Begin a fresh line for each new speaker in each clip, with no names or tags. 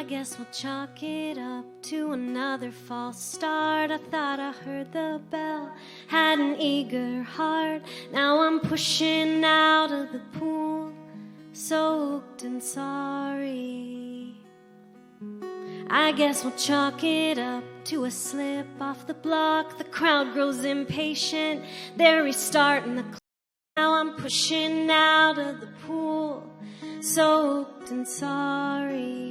I guess we'll chalk it up to another false start. I thought I heard the bell, had an eager heart. Now I'm pushing out of the pool, soaked and sorry. I guess we'll chalk it up to a slip off the block. The crowd grows impatient, they're restarting the clock. Now I'm pushing out of the pool, soaked and sorry.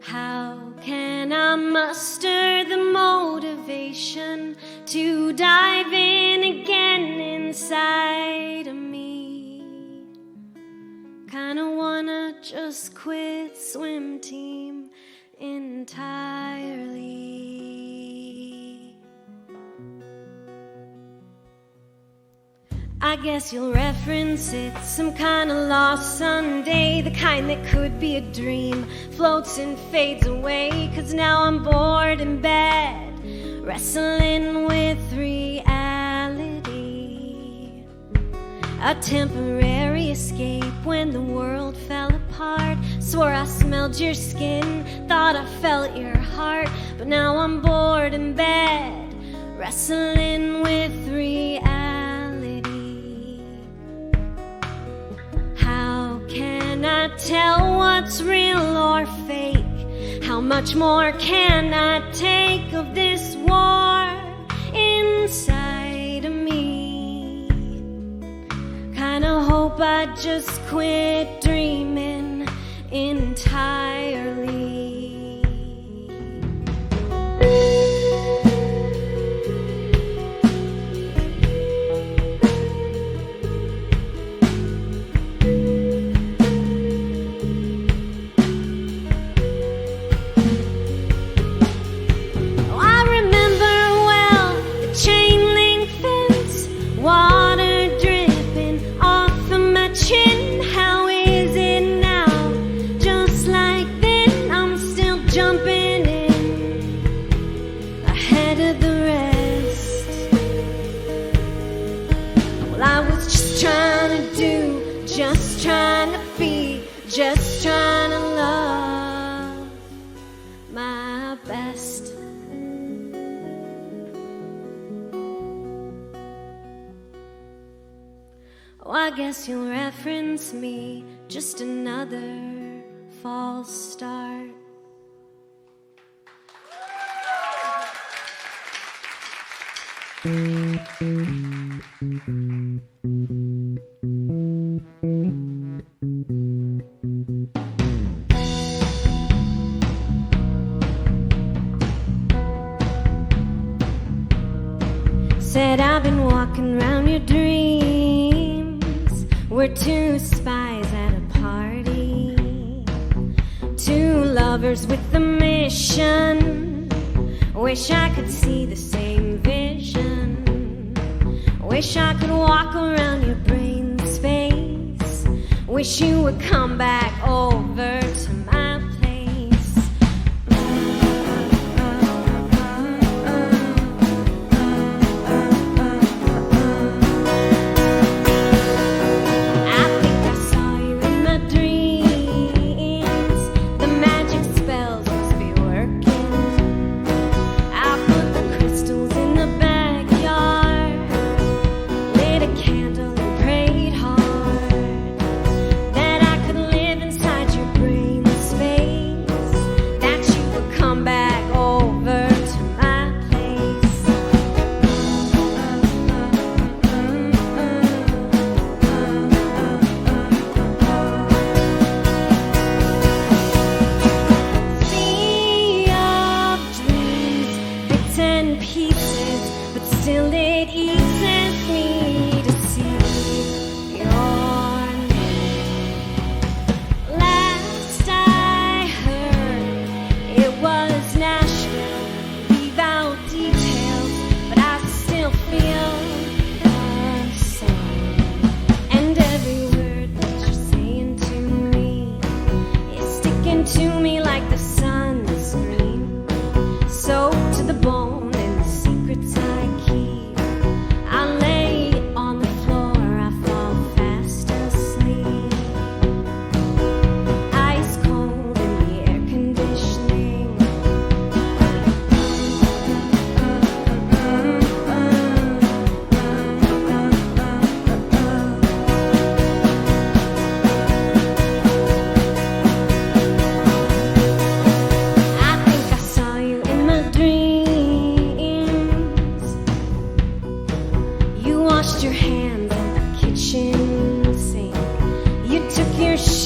How can I muster the motivation to dive in again inside of me? Kinda wanna just quit swim team entirely. I guess you'll reference it, some kind of lost Sunday, the kind that could be a dream, floats and fades away. 'Cause now I'm bored in bed, wrestling with reality. A temporary escape when the world fell apart. Swore I smelled your skin, thought I felt your heart. But now I'm bored in bed, wrestling with reality. How can I tell what's real or fake? How much more can I take of this war inside of me? Kinda hope I just quit dreaming entirely. Just trying to love my best. Oh, I guess you'll reference me, just another false start. Said I've been walking around your dreams. We're two spies at a party, two lovers with a mission. Wish I could see the same vision. Wish I could walk around your brain space. Wish you would come back over to my place. Candle and prayed hard that I could live inside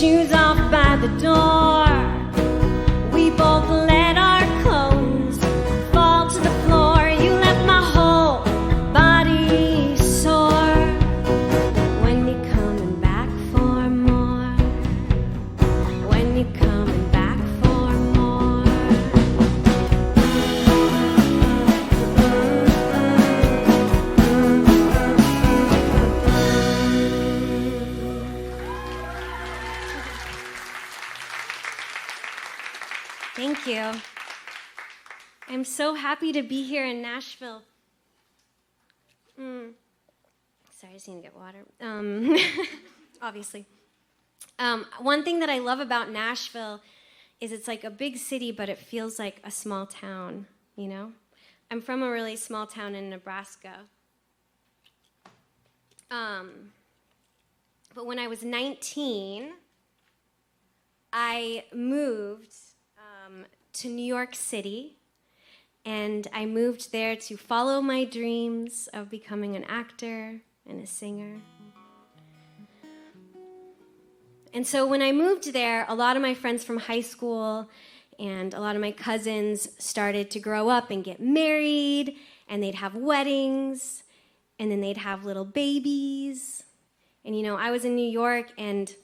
shoes off by the door. We both let our clothes fall to the floor. You left my whole body sore. When you coming back for more? When you coming back for more? Thank you. I'm so happy to be here in Nashville. Sorry, I just need to get water. Obviously. One thing that I love about Nashville is it's like a big city, but it feels like a small town, you know? I'm from a really small town in Nebraska. But when I was 19, I moved to New York City, and I moved there to follow my dreams of becoming an actor and a singer. And so when I moved there, a lot of my friends from high school and a lot of my cousins started to grow up and get married, and they'd have weddings, and then they'd have little babies. And, you know, I was in New York, and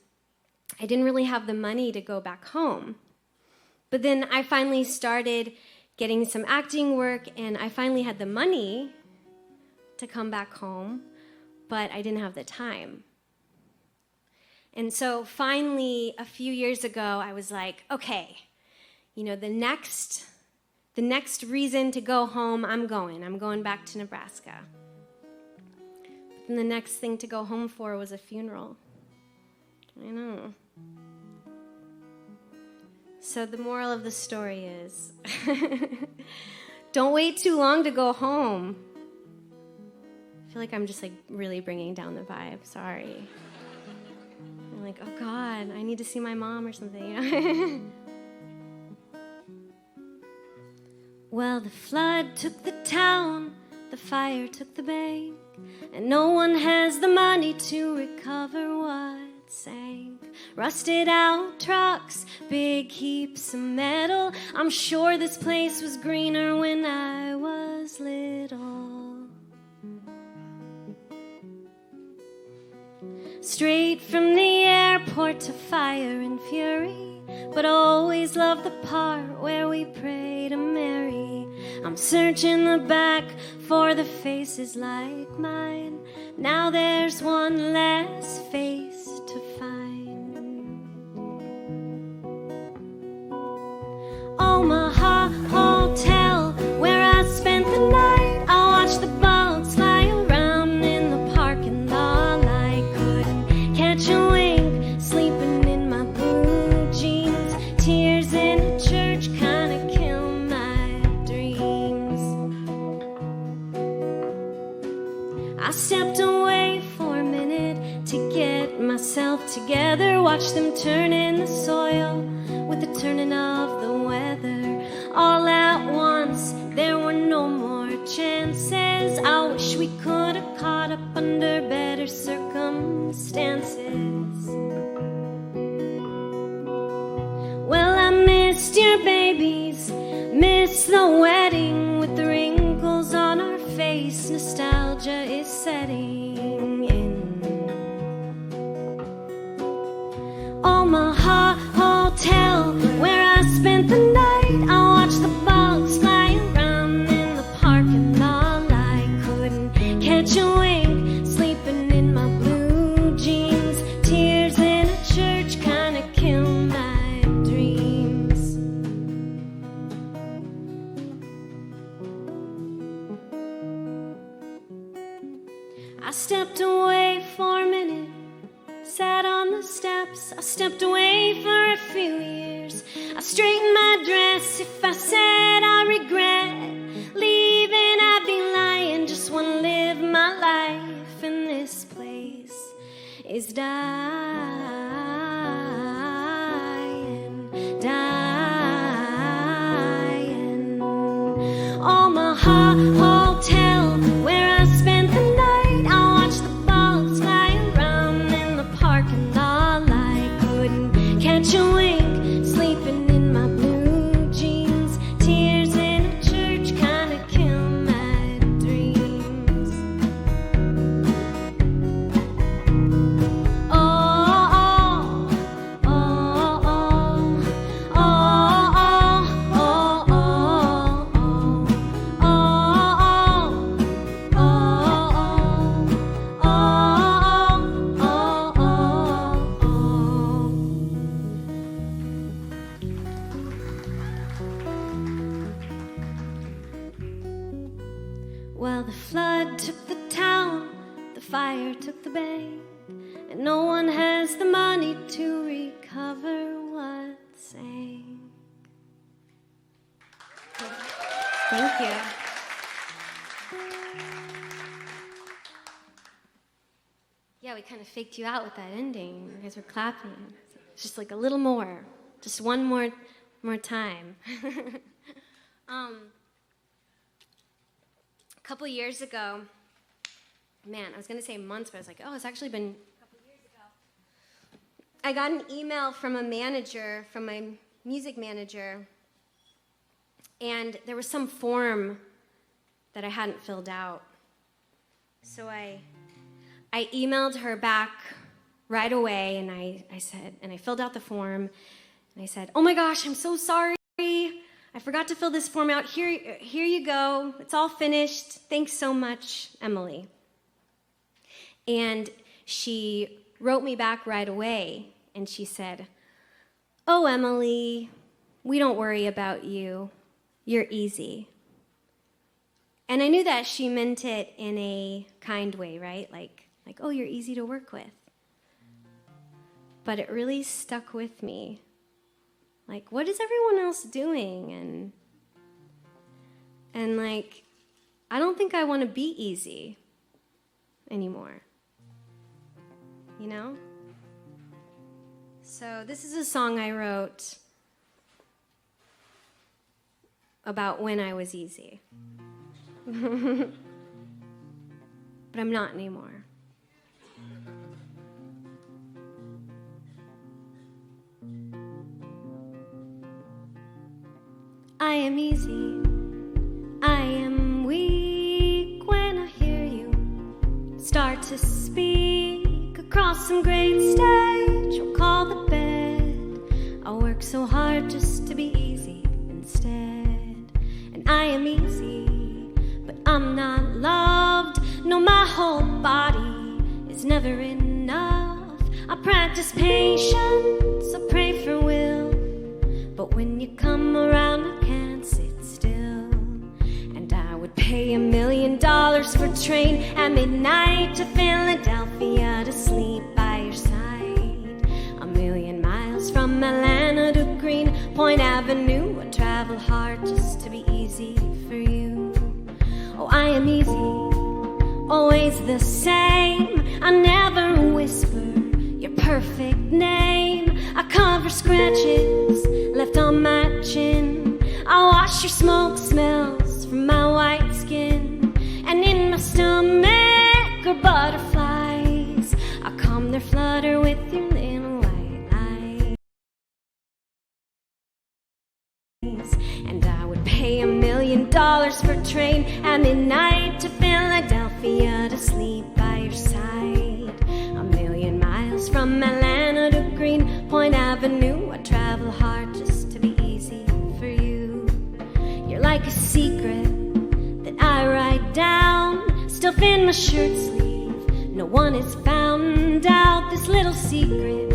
I didn't really have the money to go back home. But then I finally started getting some acting work, and I finally had the money to come back home, but I didn't have the time. And so finally, a few years ago, I was like, okay, you know, the next reason to go home, I'm going back to Nebraska. And the next thing to go home for was a funeral. I know. So the moral of the story is, don't wait too long to go home. I feel like I'm just like really bringing down the vibe, sorry. I'm like, oh God, I need to see my mom or something, you know? Well, the flood took the town, the fire took the bank, and no one has the money to recover what sank. Rusted out trucks, big heaps of metal. I'm sure this place was greener when I was little. Straight from the airport to fire and fury, but always loved the part where we pray to Mary. I'm searching the back for the faces like mine. Now there's one less face to find. Omaha Hotel, where I spent the night. I watched the boats fly around in the parking lot. I couldn't catch a wink, sleeping in my blue jeans. Tears in a church kinda kill my dreams. I stepped away for a minute to get myself together. Watch them turn in the soil with the turning of the weather. All at once, there were no more chances. I wish we could have caught up under better circumstances. Well, I missed your babies, missed the wedding with the wrinkles on our face. Nostalgia is setting in. Omaha Hotel, where I spent the night. I watched the boats fly around in the parking lot. I couldn't catch a wink, sleeping in my blue jeans. Tears in a church kinda kill my dreams. I stepped away for a minute, sat on the steps. I stepped away for a few years. I straightened my dress. If I said I regret leaving, I'd be lying. Just wanna live my life, and this place is dying, dying. Omaha Hotel, where I spent the night. I watched the boats fly around in the parking lot. I couldn't the bank, and no one has the money to recover what's sank. Thank you. Yeah, we kind of faked you out with that ending. You guys were clapping. It's just like a little more, just one more time. A couple years ago, man, I was going to say months, but I was like, oh, it's actually been a couple years ago. I got an email from a manager, from my music manager, and there was some form that I hadn't filled out. So I emailed her back right away, and I said, and I filled out the form, and I said, oh my gosh, I'm so sorry. I forgot to fill this form out. Here you go. It's all finished. Thanks so much, Emily. And she wrote me back right away, and she said, oh, Emily, we don't worry about you. You're easy. And I knew that she meant it in a kind way, right? Like, oh, you're easy to work with. But it really stuck with me. Like, what is everyone else doing? And like, I don't think I want to be easy anymore. You know? So this is a song I wrote about when I was easy. But I'm not anymore. I am easy, I am weak when I hear you start to speak across some great stage or call the bed. I work so hard just to be easy instead. And I am easy, but I'm not loved. No, my whole body is never enough. I practice patience, I pray for will, but when you come around I can't sit still. And I would pay $1 million for a train at midnight to Philadelphia to sleep by your side. 1,000,000 miles from Atlanta to Greenpoint Avenue. I travel hard just to be easy for you. Oh, I am easy, always the same. I never whisper your perfect name. I cover scratches left on my chin. I wash your smoke smells from my white skin. And in my stomach are butterflies. I calm their flutter with your little white eyes. And I would pay $1 million for a train at midnight to Philadelphia to sleep by your side. 1,000,000 miles from Atlanta to Greenpoint Avenue. I travel hard just to be easy for you. You're like a secret that I write down, stuff in my shirt sleeve. No one has found out this little secret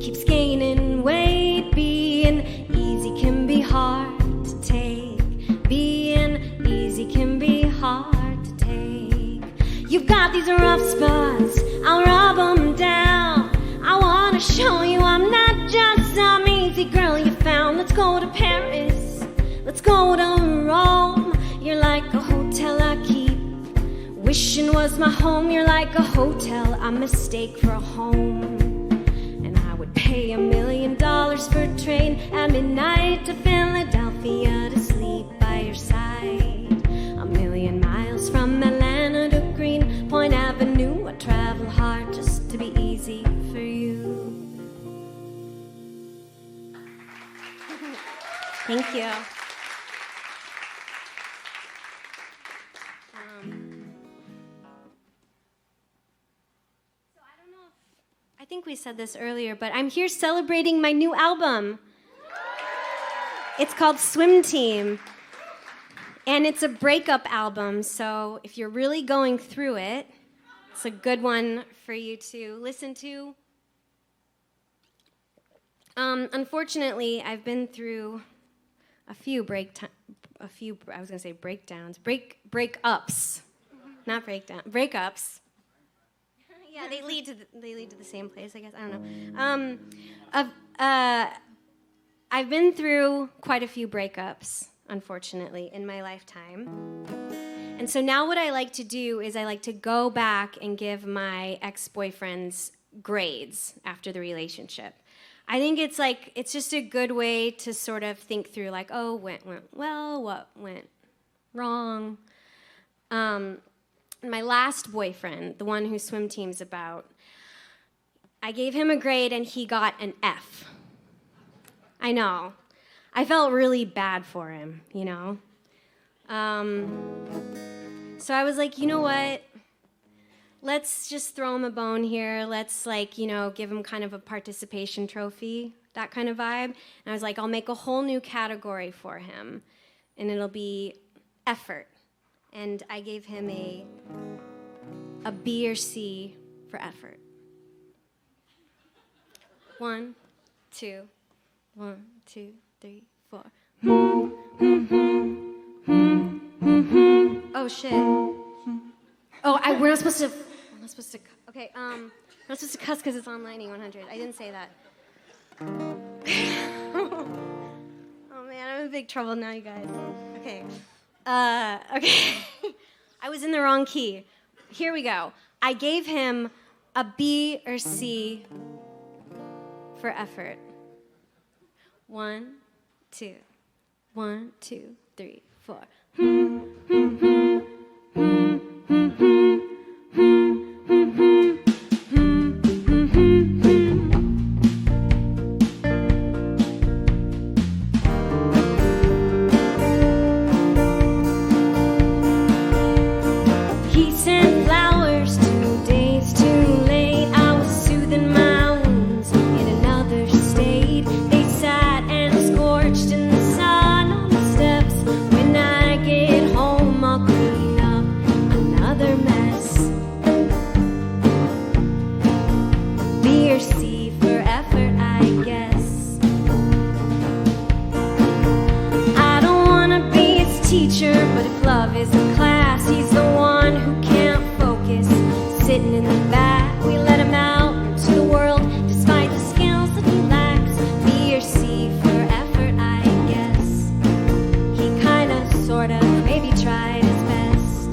keeps gaining weight. Being easy can be hard to take. Being easy can be hard to take. You've got these rough spots, I'll rub them down. I wanna show you I'm not just some easy girl you found. Let's go to Paris, let's go to Rome. You're like a hotel I keep wishing was my home. You're like a hotel I mistake for a home. And I would pay $1 million for a train at midnight to Philadelphia to sleep by your side. 1,000,000 miles from Atlanta to Greenpoint Avenue. I travel hard just to be easy for you. Thank you. So I don't know if, I think we said this earlier, but I'm here celebrating my new album. It's called SWIMTEAM. And it's a breakup album, so if you're really going through it, it's a good one for you to listen to. Unfortunately, I've been through a few breakups, not breakdown, breakups. Yeah, they lead to the same place, I guess. I don't know. I've been through quite a few breakups, unfortunately, in my lifetime. And so now what I like to do is I like to go back and give my ex-boyfriends grades after the relationship. I think it's just a good way to sort of think through, like, oh, went well, what went wrong. My last boyfriend, the one who Swim Team's about, I gave him a grade and he got an F. I know. I felt really bad for him, you know? So I was like, you know what? Let's just throw him a bone here. Let's, give him kind of a participation trophy, that kind of vibe. And I was like, I'll make a whole new category for him, and it'll be effort. And I gave him a B or C for effort. 1, 2, 1, 2, 3, 4. Oh shit. Oh, we're not supposed to. I'm not supposed to. Okay. I'm not supposed to cuss because it's on 90-100. I didn't say that. Oh man, I'm in big trouble now, you guys. Okay. Okay. I was in the wrong key. Here we go. I gave him a B or C for effort. 1, 2. 1, 2, 3, 4. He sent flowers 2 days too late. I was soothing my wounds in another state. They sat and scorched in the sun on the steps. When I get home, I'll clean up another mess. B or C for effort, I guess. I don't wanna be his teacher, but if love is a class, he's the one who can't focus. Sitting in the back, we let him out into the world, despite the skills that he lacks. B or C for effort, I guess. He kinda, sorta, maybe tried his best.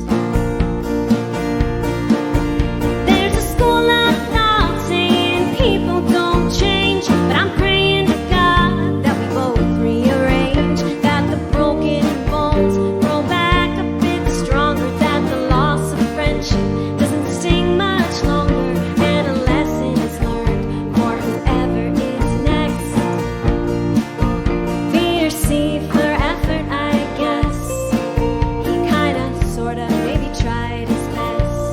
There's a school of thought saying people don't change, but I'm praying to God that we both rearrange, that the broken bones grow back a bit stronger, that the loss of friendship doesn't sting much longer, and a lesson is learned for whoever is next. B or C for effort, I guess. He kinda, sorta, maybe tried his best.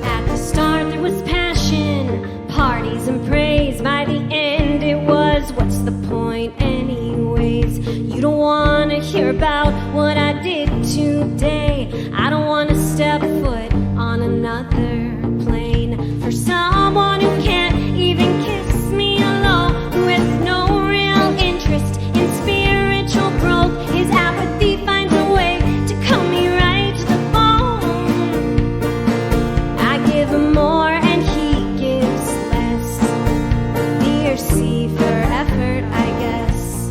At the start there was passion, parties and praise. By the end it was, what's the point anyways? You don't wanna hear about what I did today. I don't wanna step foot on another plane for someone who can't even kiss me alone, who has no real interest in spiritual growth. His apathy finds a way to cut me right to the bone. I give him more and he gives less. B or C for effort, I guess.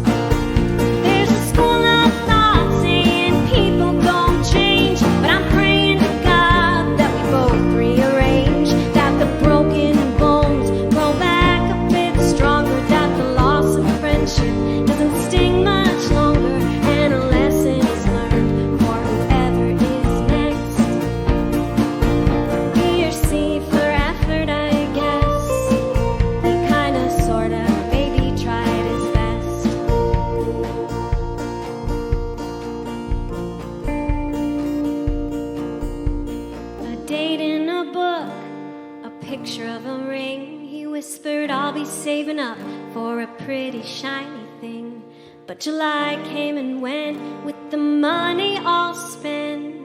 There's a school of thought saying people don't change, but I'm praying to God that we both rearrange, that the broken bones grow back a bit stronger, that the loss of friendship doesn't sting much longer, and a lesson is learned for whoever is next. B or C for effort, I guess. He kinda, sorta, maybe tried his best. A date in a book, a picture of a ring. He whispered, I'll be saving up for a pretty shiny thing. But July came and went with the money all spent.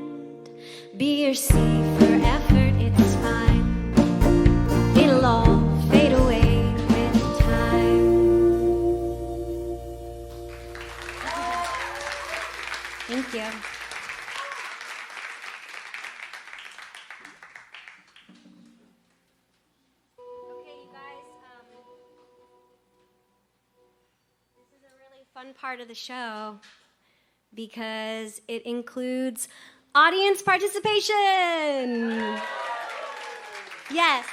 B or C for effort, it's fine. It'll all fade away with time. Thank you. fun part of the show because it includes audience participation. Yes.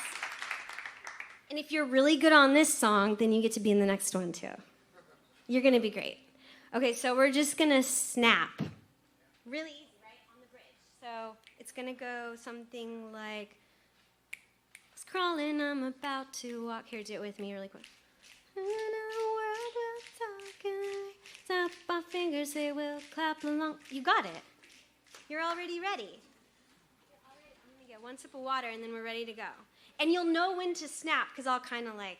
And if you're really good on this song, then you get to be in the next one too. You're going to be great. Okay, so we're just going to snap. Really easy, right? On the bridge. So it's going to go something like, I was crawling, I'm about to walk. Here, do it with me really quick. Snap our fingers, they will clap along. You got it. You're already ready. I'm going to get one sip of water, and then we're ready to go. And you'll know when to snap, because I'll kind of like,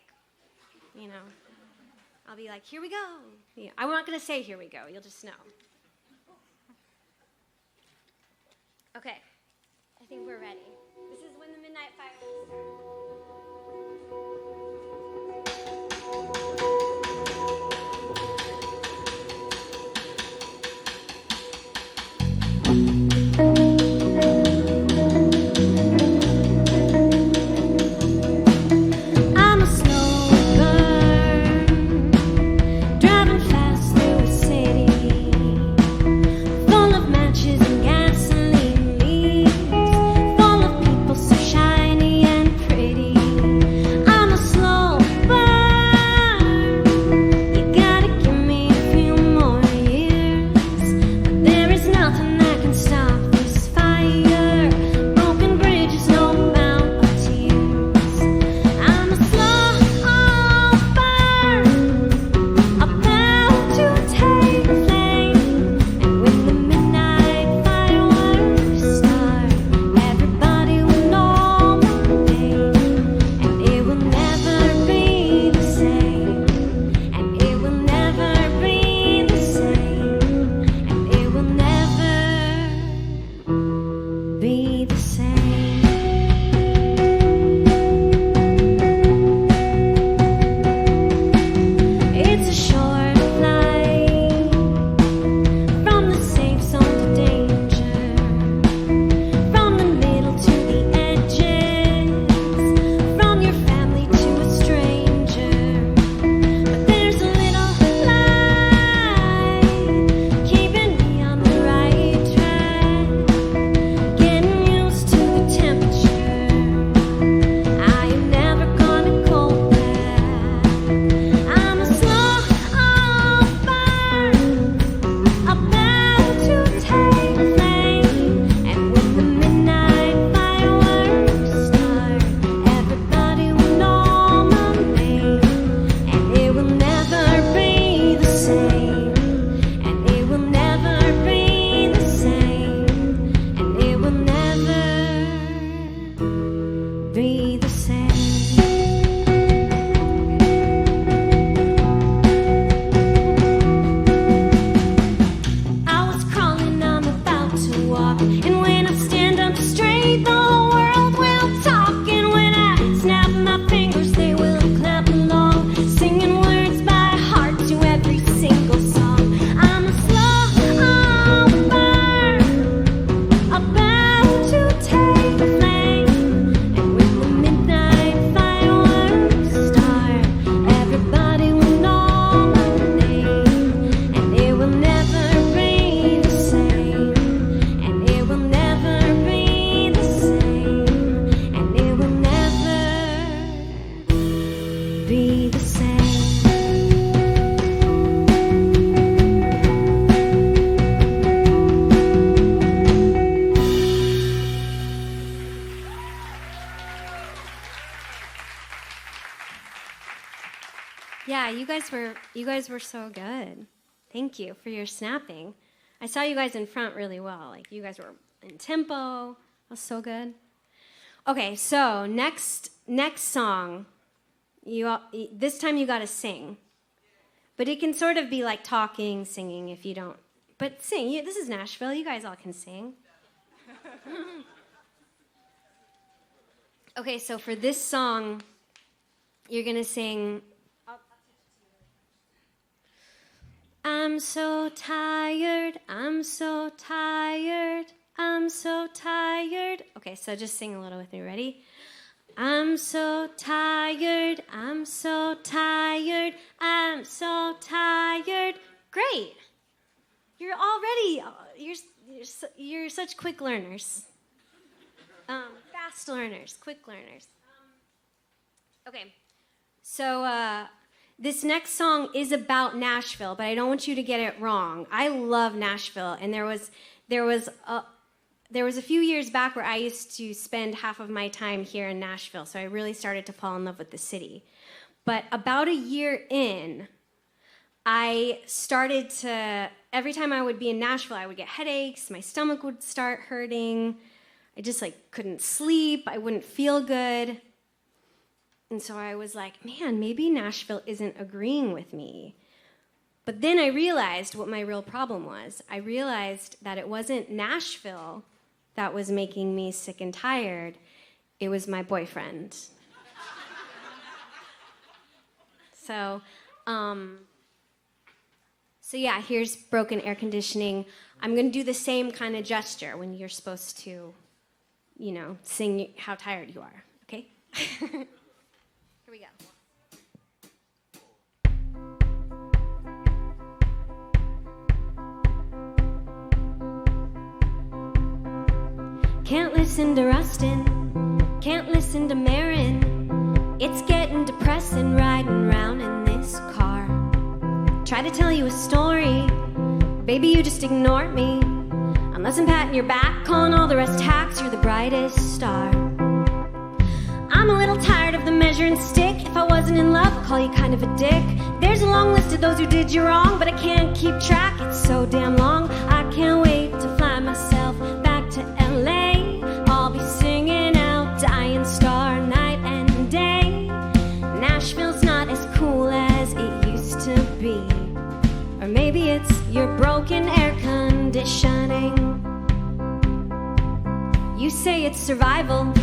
you know, I'll be like, here we go. Yeah, I'm not going to say here we go. You'll just know. Okay. I think we're ready. This is when the Midnight Fireworks You guys were so good. Thank you for your snapping. I saw you guys in front really well. Like, you guys were in tempo. That was so good. Okay, so next song, this time you got to sing. But it can sort of be like talking, singing if you don't. But sing. This is Nashville. You guys all can sing. Okay, so for this song, you're going to sing... I'm so tired, I'm so tired, I'm so tired. Okay, so just sing a little with me. Ready? I'm so tired, I'm so tired, I'm so tired. Great. You're already, you're such quick learners. Fast learners, quick learners. Okay, so this next song is about Nashville, but I don't want you to get it wrong. I love Nashville, and there was a few years back where I used to spend half of my time here in Nashville, so I really started to fall in love with the city. But about a year in, I started to, every time I would be in Nashville, I would get headaches, my stomach would start hurting, I just couldn't sleep, I wouldn't feel good. And so I was like, man, maybe Nashville isn't agreeing with me. But then I realized what my real problem was. I realized that it wasn't Nashville that was making me sick and tired. It was my boyfriend. So yeah, here's broken air conditioning. I'm going to do the same kind of gesture when you're supposed to, sing how tired you are, okay? Here we go. Can't listen to Rustin, can't listen to Marin. It's getting depressing riding round in this car. Try to tell you a story, baby, you just ignore me. Unless I'm patting your back, calling all the rest hacks, you're the brightest star. I'm a little tired of the measuring stick. If I wasn't in love, I'd call you kind of a dick. There's a long list of those who did you wrong, but I can't keep track, it's so damn long. I can't wait to fly myself back to LA. I'll be singing out Dying Star night and day. Nashville's not as cool as it used to be. Or maybe it's your broken air conditioning. You say it's survival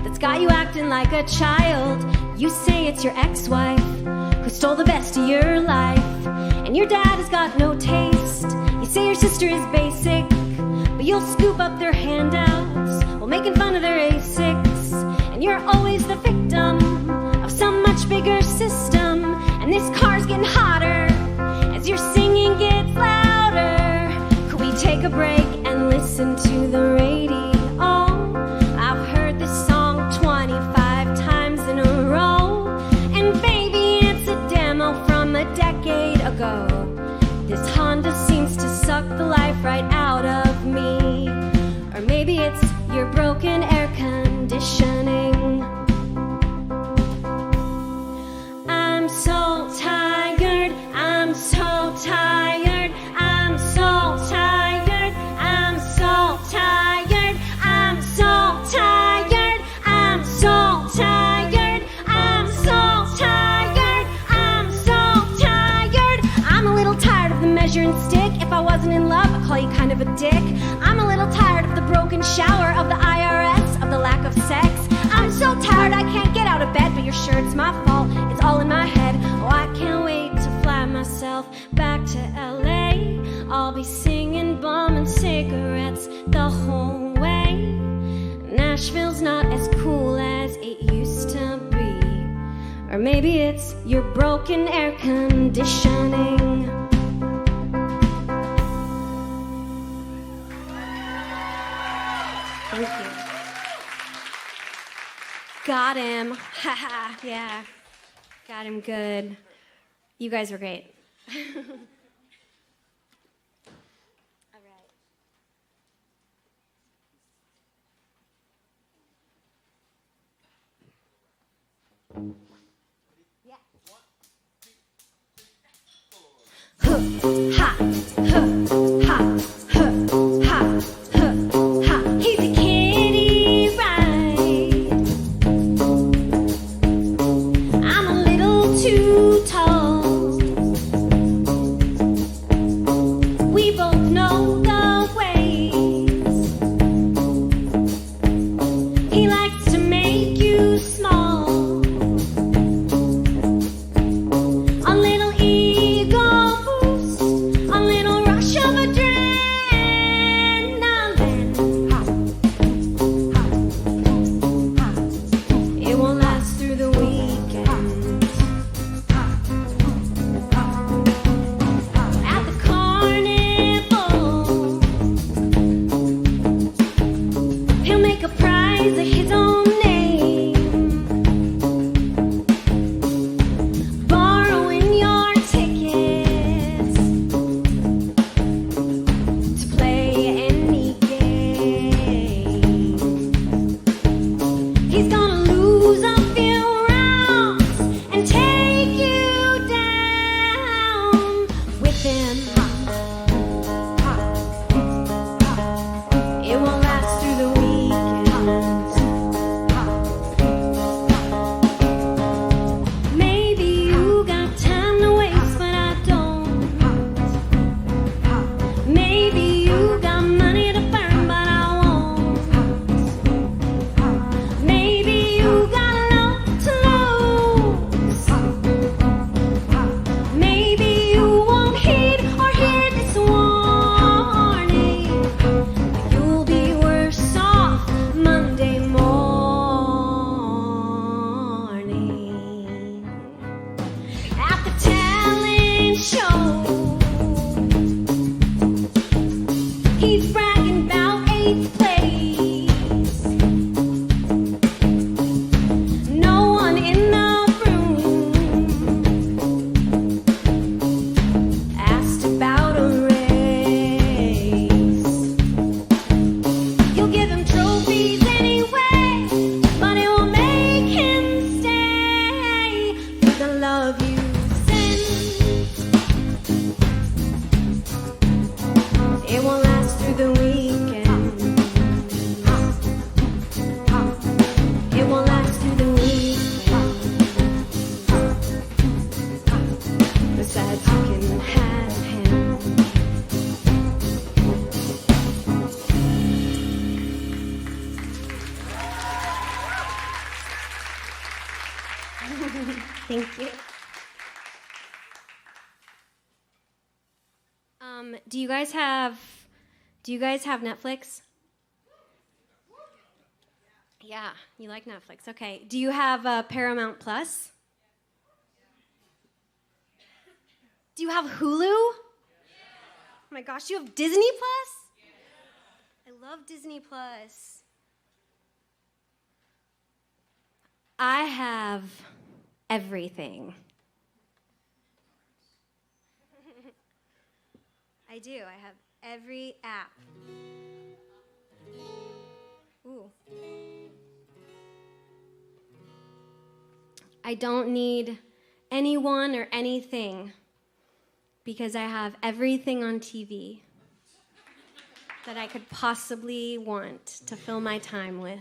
that's got you acting like a child. You say it's your ex-wife who stole the best of your life. And your dad has got no taste. You say your sister is basic, but you'll scoop up their handouts while making fun of their A6. And you're always the victim of some much bigger system. And this car's getting hotter as your singing gets louder. Could we take a break and listen to the radio? I've heard this song 25 times in a row. And baby, it's a demo from a decade ago. This Honda seems to suck the life right out of me. Or maybe it's your broken air conditioning. I'm so tired, I'm so tired, I'm so tired, I'm so tired, I'm so tired, I'm so tired, I'm so tired, I'm so tired. I'm a little tired of the measuring stick. If I wasn't in love, I'd call you kind of a dick. I'm a little tired of the broken shower, of the IRS, of the lack of sex. I'm so tired I can't get out of bed, but you're sure it's my fault. It's all in my head. Oh, I can't wait to fly myself back to LA. I'll be singing, bumming cigarettes the whole way. Nashville's not as cool as it used to be. Or maybe it's your broken air conditioning. Thank you. Got him. Haha, yeah. Got him good. You guys were great. All right. Yeah. 1, 2, 3, 4. Ha, ha, ha, ha, ha, ha. He's a kitty, right? I'm a little too tall. We both know the ways. He likes to make you small. Thank you. Do you guys have Netflix? Yeah, you like Netflix. Okay. Do you have Paramount Plus? Do you have Hulu? Oh my gosh, do you have Disney Plus? I love Disney Plus. I have everything. I do. I have every app. Ooh. I don't need anyone or anything because I have everything on TV that I could possibly want to fill my time with.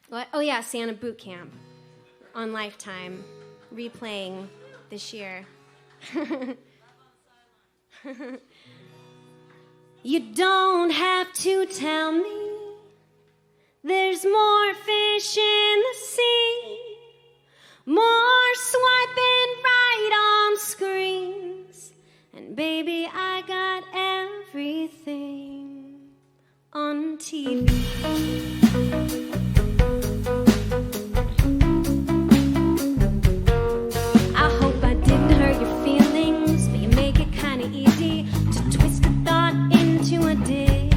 What? Oh yeah, Santa Boot Camp on Lifetime, replaying this year. You don't have to tell me there's more fish in the sea, more swiping right on screens, and baby, I got everything on TV. I hope I didn't hurt your feelings, but you make it kinda easy to twist a thought into a dig.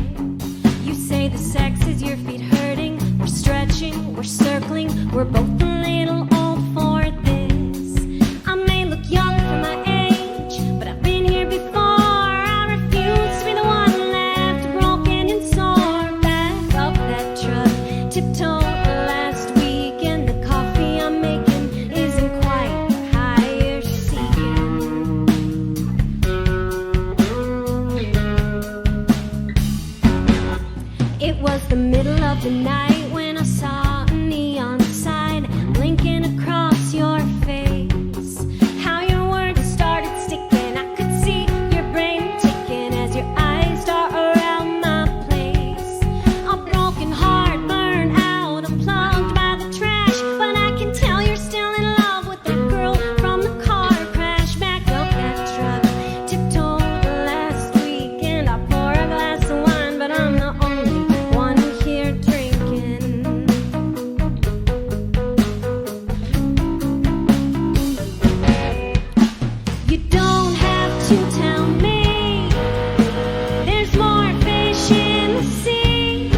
You say the sex is your feet hurting, we're stretching, we're circling, we're both a little old for this. I may look young for my age, but I've been here before. I refuse to be the one left broken and sore. Back up that truck, tiptoe last week, and the coffee I'm making isn't quite the high you're seeking. It was the middle of the night when I saw a neon sign blinking across your face. How your words started sticking, I could see your brain ticking as your eyes dart around my place. A broken heart burned out, unplugged by the trash, but I can tell you're still in love with that girl from the car crash. Back up that truck, tiptoe last week, and I pour a glass of wine, but I'm the only one here drinking. You don't have to tell me there's more fish in the sea,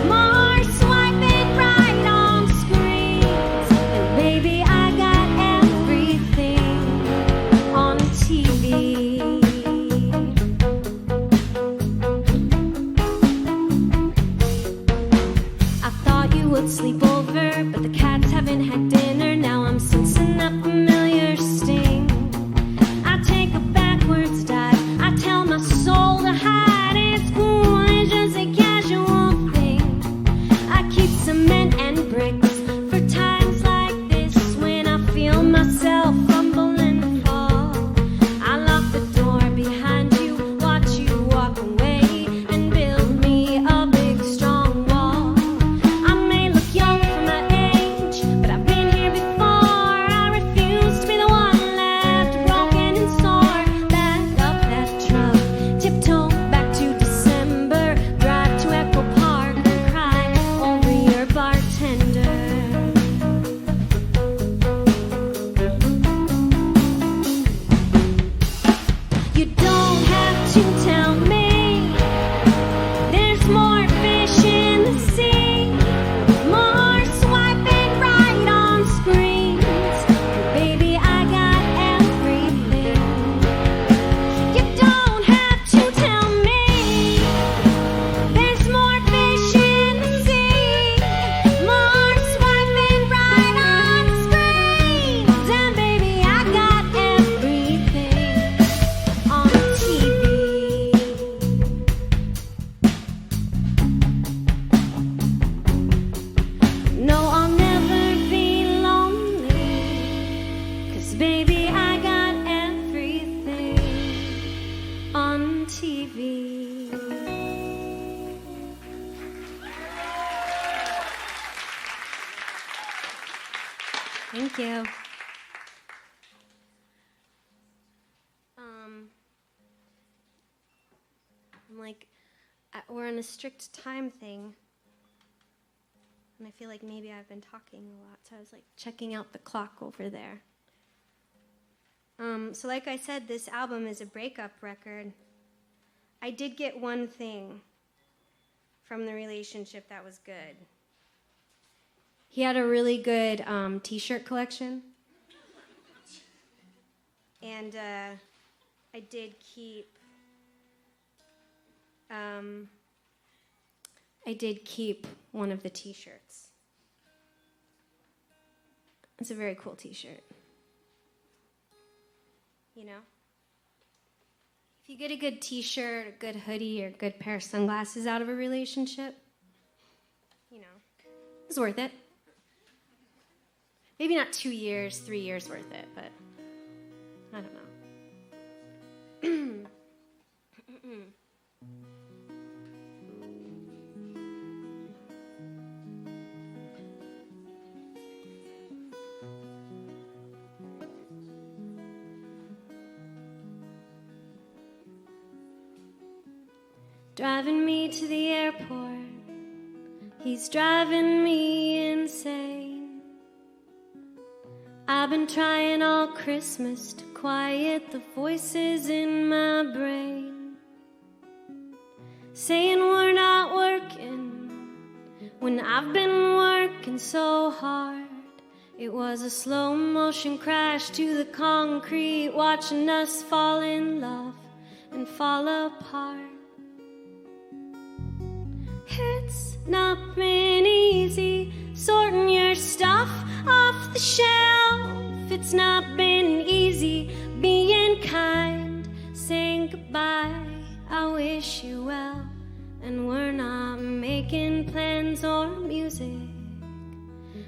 more swiping right on screens, and baby, I got everything on TV. I thought you would sleep over, but the cats haven't had dinner. Now I'm sensing that familiar sting. I take a backwards dive, I tell my soul to hide. It's cool, it's just a casual thing. I keep cement and bricks for times like this, when I feel myself fumble and fall. I lock the door behind you, watch you walk away, and build me a big strong wall. I may look young for my age, but I've been here before. I refuse to be the one left broken and sore. Back up that truck, tiptoe back to December, drive to Echo Park and cry over your bartender. Thank you. I'm like, we're on a strict time thing. And I feel like maybe I've been talking a lot, so I was like checking out the clock over there. So like I said, this album is a breakup record. I did get one thing from the relationship that was good. He had a really good t-shirt collection. And I did keep one of the t-shirts. It's a very cool t-shirt. You know? If you get a good t-shirt, a good hoodie, or a good pair of sunglasses out of a relationship, you know, it's worth it. Maybe not 2 years, 3 years worth it, but I don't know. Driving me to the airport, he's driving me insane. I've been trying all Christmas to quiet the voices in my brain, saying we're not working when I've been working so hard. It was a slow motion crash to the concrete, watching us fall in love and fall apart. It's not been easy sorting your stuff off the shelf. It's not been easy being kind, saying goodbye, I wish you well. And we're not making plans or music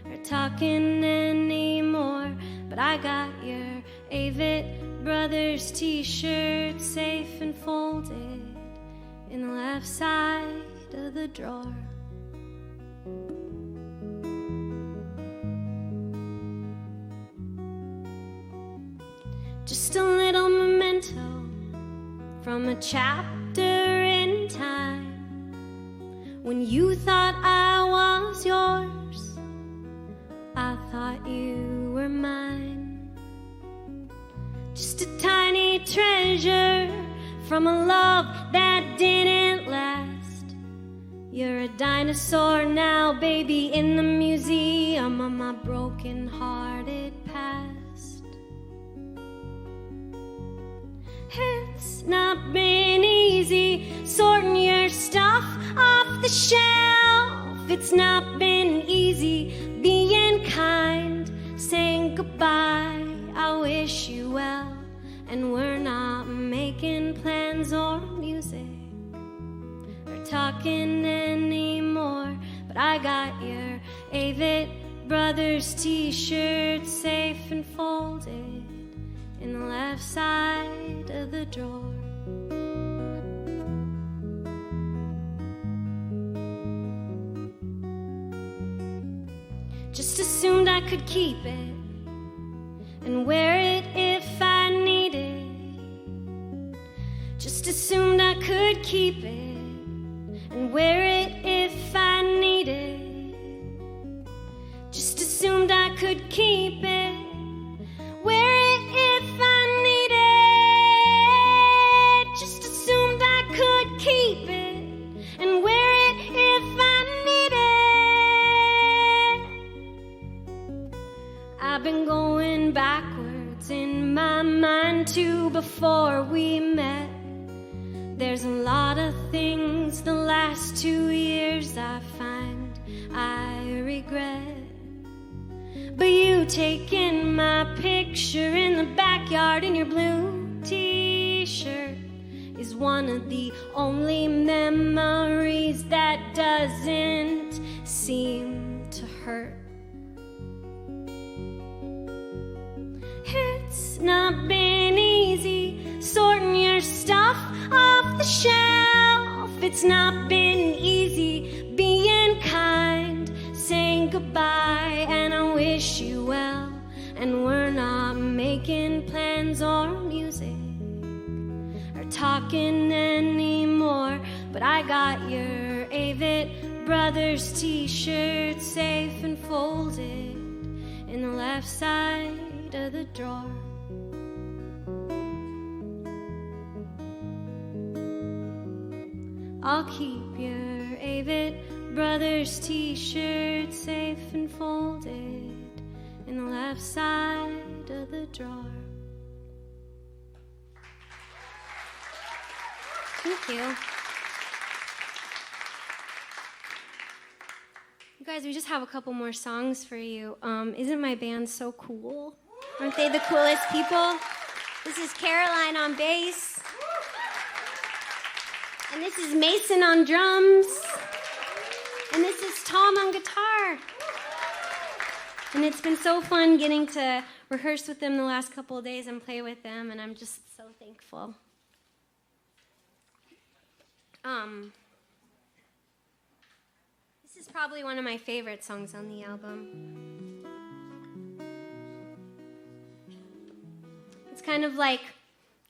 or talking anymore. But I got your Avett Brothers t-shirt safe and folded in the left side of the drawer. Just a little memento from a chapter in time. When you thought I was yours, I thought you were mine. Just a tiny treasure from a love that didn't last. You're a dinosaur now, baby, in the museum of my broken-hearted past. It's not been easy sorting your stuff off the shelf. It's not been easy being kind, saying goodbye, I wish you well. And we're not making plans or music or talking anymore. But I got your Avett Brothers t-shirt safe and folded in the left side of the drawer. Just assumed I could keep it and wear it if I needed. Just assumed I could keep it and wear it if I needed. Just assumed I could keep it, wear it if I needed. Just assumed I could keep it and wear it if I needed. I've been going backwards in my mind to before we met. There's a lot of things the last 2 years I find I regret. But you taking my picture in the backyard in your blue t-shirt is one of the only memories that doesn't seem to hurt. It's not been easy sorting your stuff off the shelf. It's not been easy being kind, saying goodbye, and I wish you well. And we're not making plans or music or talking anymore. But I got your Avett Brothers t-shirt safe and folded in the left side of the drawer. I'll keep your Avett Brothers t-shirt safe and folded in the left side of the drawer. Thank you. You guys, we just have a couple more songs for you. Isn't my band so cool? Aren't they the coolest people? This is Caroline on bass. And this is Mason on drums. And this is Tom on guitar. And it's been so fun getting to rehearse with them the last couple of days and play with them, and I'm just so thankful. This is probably one of my favorite songs on the album. It's kind of like,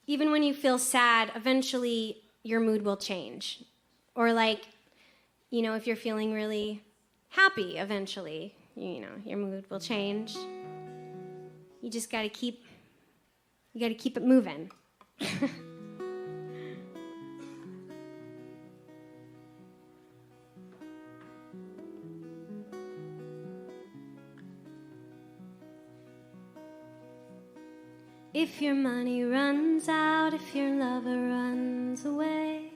even when you feel sad, eventually your mood will change. Or like, you know, if you're feeling really happy, eventually, you know, your mood will change. You just gotta keep it moving. If your money runs out, if your lover runs away,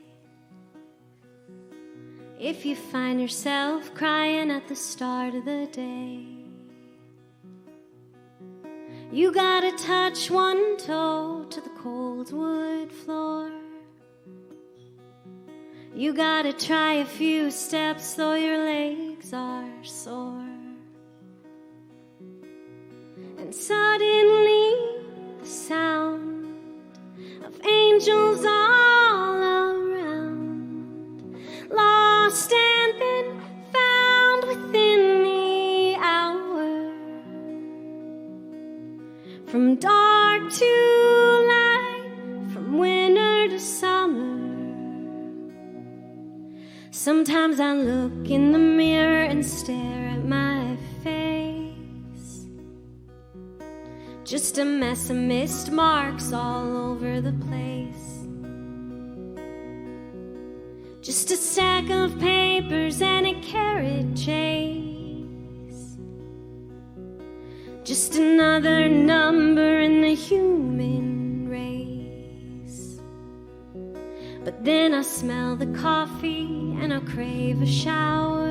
if you find yourself crying at the start of the day, you gotta touch one toe to the cold wood floor. You gotta try a few steps though your legs are sore. And suddenly the sound of angels all around, lost and then found within the hour. From dark to light, from winter to summer. Sometimes I look in the mirror and stare at my face. Just a mess of missed marks all over the place. Just a stack of papers and a carrot chase. Just another number in the human race. But then I smell the coffee and I crave a shower.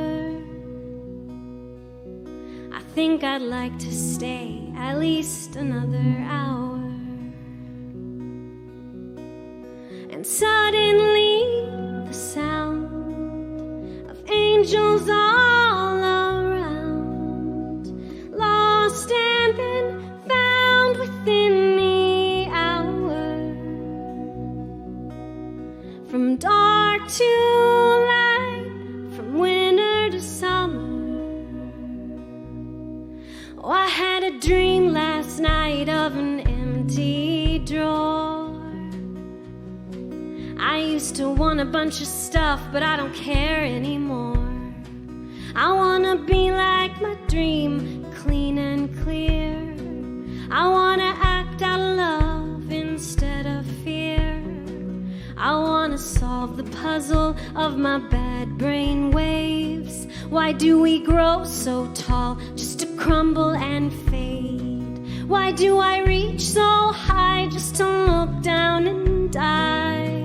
I think I'd like to stay at least another hour. And suddenly the sound of angels all around, lost and then found within the hour. From dark to light, from winter to summer. Oh, I had a dream last night of an empty drawer. I used to want a bunch of stuff, but I don't care anymore. I wanna be like my dream, clean and clear. I wanna act out of love instead of fear. I wanna solve the puzzle of my bad brain waves. Why do we grow so tall just to crumble and fade? Why do I reach so high just to look down and dive?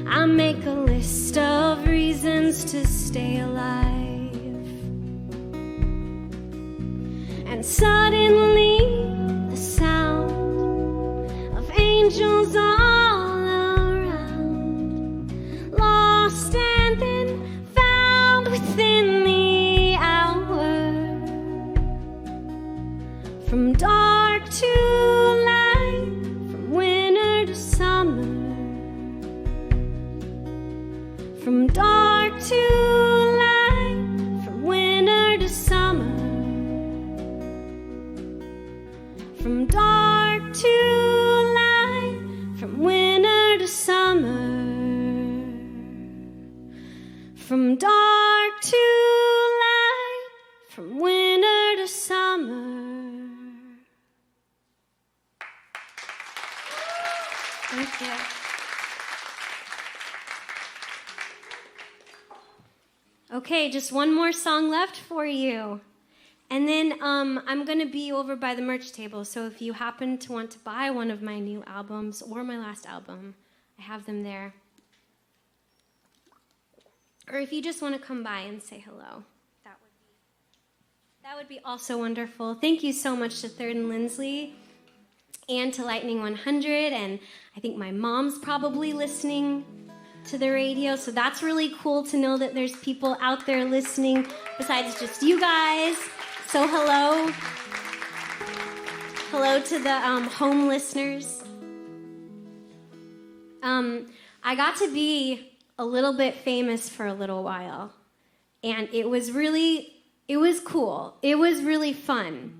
I make a list of reasons to stay alive. And suddenly the sound of angels all around, lost and then found within the hour. From dark to light, from winter to summer. From dark to light, from winter to summer. Thank you. Okay, just one more song left for you. And then I'm going to be over by the merch table, so if you happen to want to buy one of my new albums or my last album, I have them there. Or if you just want to come by and say hello, that would be also wonderful. Thank you so much to Third and Lindsley and to Lightning 100, and I think my mom's probably listening to the radio, so that's really cool to know that there's people out there listening besides just you guys. So hello to the home listeners. I got to be a little bit famous for a little while, and it was cool. It was really fun.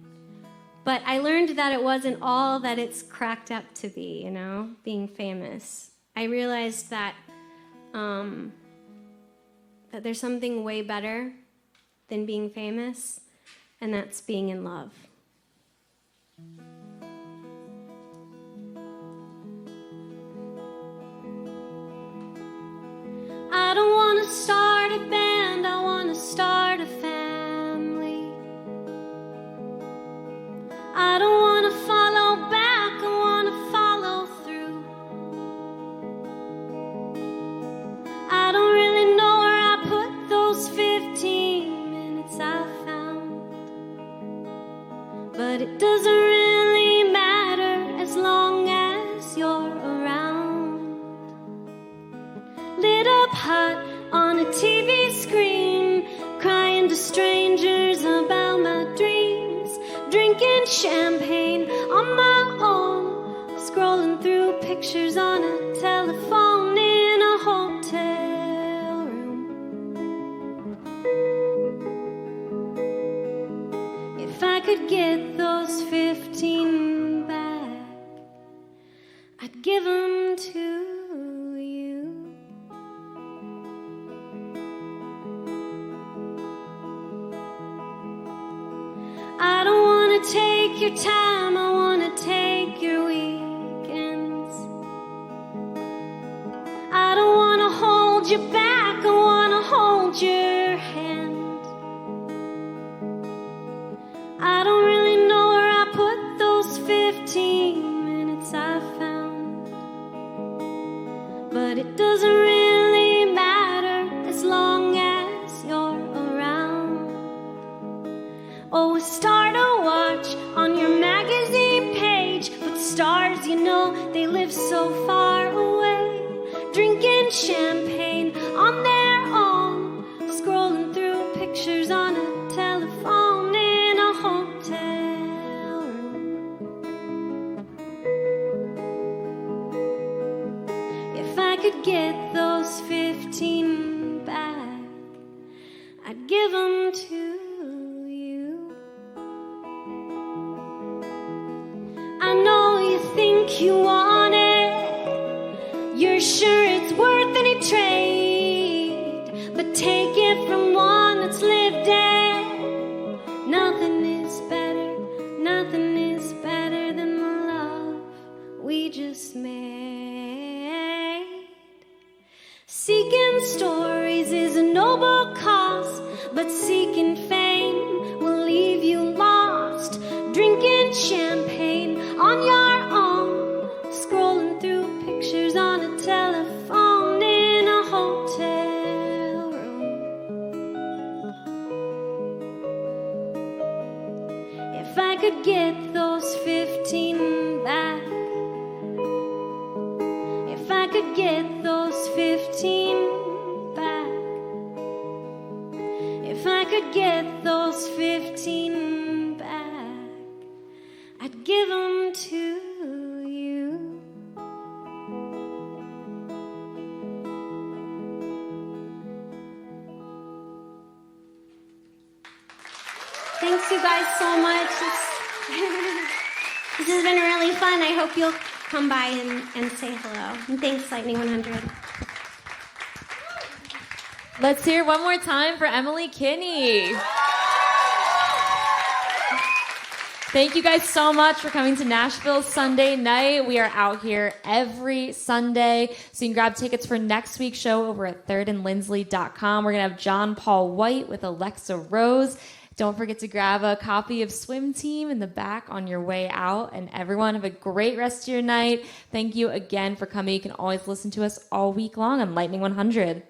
But I learned that it wasn't all that it's cracked up to be, being famous. I realized that that there's something way better than being famous, and that's being in love. I don't want to start a band, I want to start a family. I don't want to follow back, I want to follow through. I don't really know where I put those 15 minutes I found, but it doesn't really matter as long as you're around. Lit up hot on a TV screen, crying to strangers about my dreams, drinking champagne on my own, scrolling through pictures on a telephone in a hotel room. If I could get those 15 back, I'd give them to you. I don't want to take your time, I want to take your weekends. I don't want to hold you back, I want to hold your hand. I don't really know where I put those 15 minutes I found, but it doesn't really matter as long as you're around. Oh, start a watch on your magazine page, but stars, they live so far away, drinking champagne on their own, scrolling through pictures on a telephone in a hotel room. If I could get those 15 back, I'd give them to you. I know you think you want it, you're sure it's worth any trade, but take it from one that's lived it. Nothing is better than the love we just made. Seeking stories is a noble cause, but seeking fame will leave you lost, drinking champagne on your own, scrolling through pictures on a telephone in a hotel room. If I could get those 15 back, if I could get those 15 back, if I could get those 15 back, I'd give them to you. Thanks you guys so much. This has been really fun. I hope you'll come by and say hello. And thanks, Lightning 100.
Let's hear one more time for Emily Kinney. Thank you guys so much for coming to Nashville Sunday night. We are out here every Sunday, so you can grab tickets for next week's show over at thirdandlindsley.com. We're going to have John Paul White with Alexa Rose. Don't forget to grab a copy of SWIMTEAM in the back on your way out. And everyone, have a great rest of your night. Thank you again for coming. You can always listen to us all week long on Lightning 100.